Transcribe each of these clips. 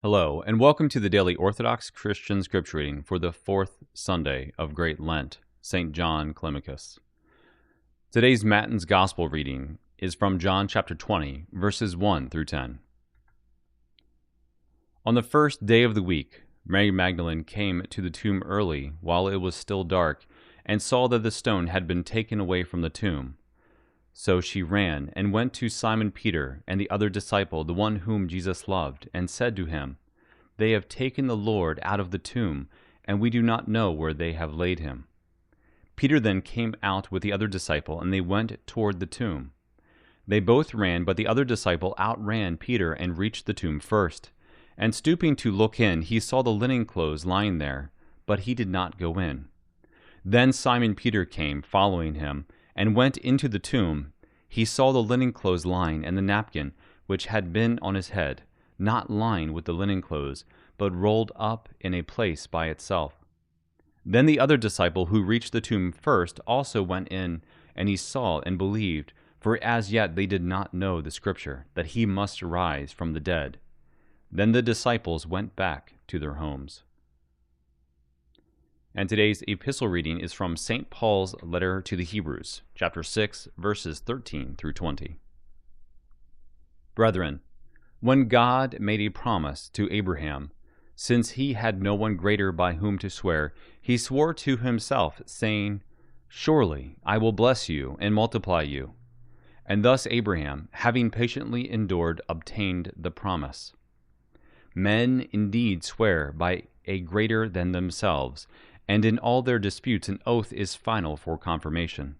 Hello, and welcome to the daily Orthodox Christian scripture reading for the fourth Sunday of Great Lent, St. John Climacus. Today's Matins Gospel reading is from John chapter 20, verses 1 through 10. On the first day of the week, Mary Magdalene came to the tomb early while it was still dark, and saw that the stone had been taken away from the tomb. So she ran and went to Simon Peter and the other disciple, the one whom Jesus loved, and said to him, "They have taken the Lord out of the tomb, and we do not know where they have laid him." Peter then came out with the other disciple, and they went toward the tomb. They both ran, but the other disciple outran Peter and reached the tomb first. And stooping to look in, he saw the linen clothes lying there, but he did not go in. Then Simon Peter came, following him, and went into the tomb. He saw the linen clothes lying, and the napkin which had been on his head, not lying with the linen clothes, but rolled up in a place by itself. Then the other disciple who reached the tomb first also went in, and he saw and believed, for as yet they did not know the scripture, that he must rise from the dead. Then the disciples went back to their homes. And today's epistle reading is from St. Paul's letter to the Hebrews, chapter 6, verses 13 through 20. Brethren, when God made a promise to Abraham, since he had no one greater by whom to swear, he swore to himself, saying, "Surely I will bless you and multiply you." And thus Abraham, having patiently endured, obtained the promise. Men indeed swear by a greater than themselves, and in all their disputes an oath is final for confirmation.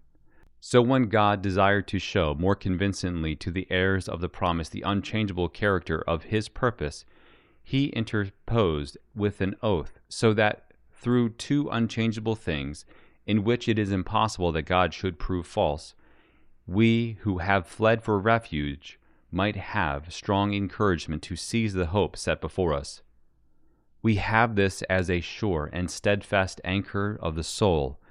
So when God desired to show more convincingly to the heirs of the promise the unchangeable character of his purpose, he interposed with an oath, so that through two unchangeable things, in which it is impossible that God should prove false, we who have fled for refuge might have strong encouragement to seize the hope set before us. We have this as a sure and steadfast anchor of the soul,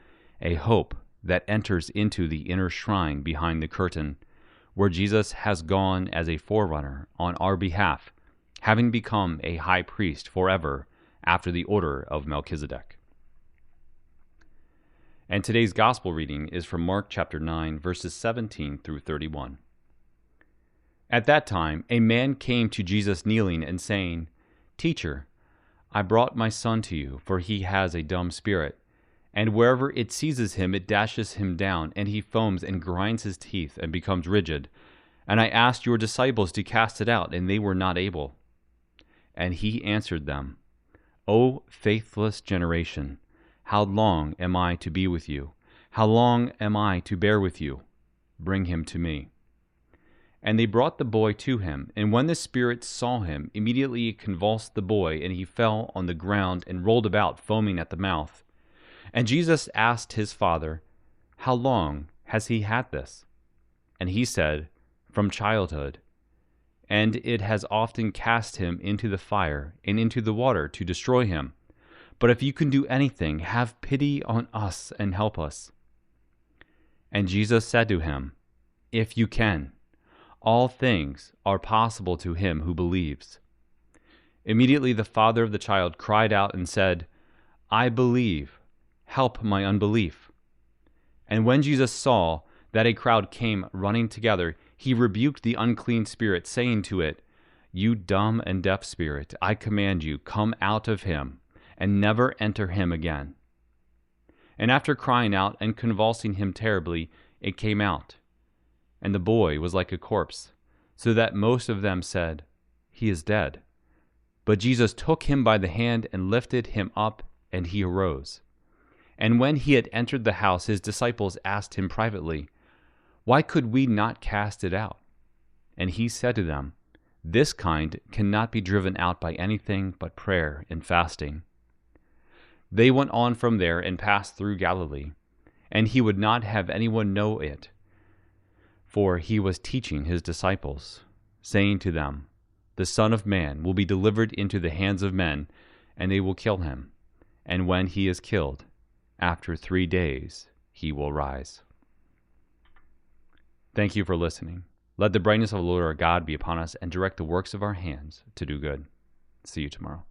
a hope that enters into the inner shrine behind the curtain, where Jesus has gone as a forerunner on our behalf, having become a high priest forever after the order of Melchizedek. And today's gospel reading is from Mark chapter 9, verses 17 through 31. At that time, a man came to Jesus kneeling and saying, "Teacher, I brought my son to you, for he has a dumb spirit, and wherever it seizes him, it dashes him down, and he foams and grinds his teeth and becomes rigid. And I asked your disciples to cast it out, and they were not able." And he answered them, "O faithless generation, how long am I to be with you? How long am I to bear with you? Bring him to me." And they brought the boy to him, and when the spirit saw him, immediately it convulsed the boy, and he fell on the ground and rolled about, foaming at the mouth. And Jesus asked his father, "How long has he had this?" And he said, "From childhood. And it has often cast him into the fire and into the water to destroy him. But if you can do anything, have pity on us and help us." And Jesus said to him, "If you can, all things are possible to him who believes." Immediately the father of the child cried out and said, "I believe, help my unbelief." And when Jesus saw that a crowd came running together, he rebuked the unclean spirit, saying to it, "You dumb and deaf spirit, I command you, come out of him, and never enter him again." And after crying out and convulsing him terribly, it came out. And the boy was like a corpse, so that most of them said, "He is dead." But Jesus took him by the hand and lifted him up, and he arose. And when he had entered the house, his disciples asked him privately, "Why could we not cast it out?" And he said to them, "This kind cannot be driven out by anything but prayer and fasting." They went on from there and passed through Galilee, and he would not have anyone know it, for he was teaching his disciples, saying to them, "The Son of Man will be delivered into the hands of men, and they will kill him. And when he is killed, after 3 days he will rise." Thank you for listening. Let the brightness of the Lord our God be upon us and direct the works of our hands to do good. See you tomorrow.